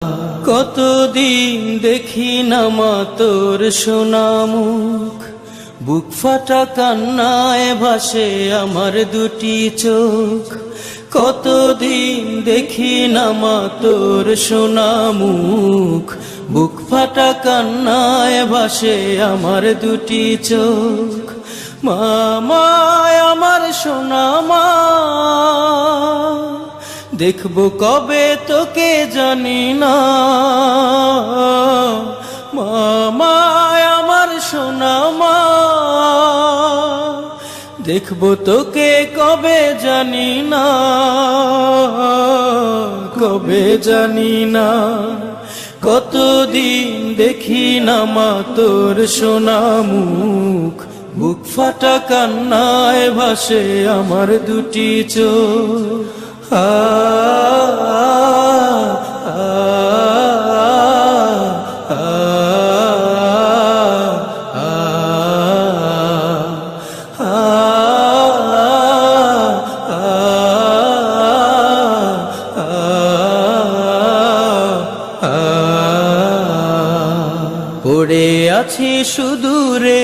কতদিন দেখি না মা তোর সোনা মুখ, বুক ফাটা কান্নায় ভাসে আমার দুটি চোখ। কতদিন দেখি না মা তোর সোনা মুখ, বুক ফাটা কান্নায় ভাসে আমার দুটি চোখ। মা আমার সোনা মা, দেখবো কবে তোকে জানি না। মা আমার সোনা মা, দেখবো তোকে কবে জানি না, কবে জানি না। কতদিন দেখি না মা তোর সোনা মুখ, বুক ফাটা কান্নায় ভাসে আমার দুটি চোখ। পড়ে আছি সুদূরে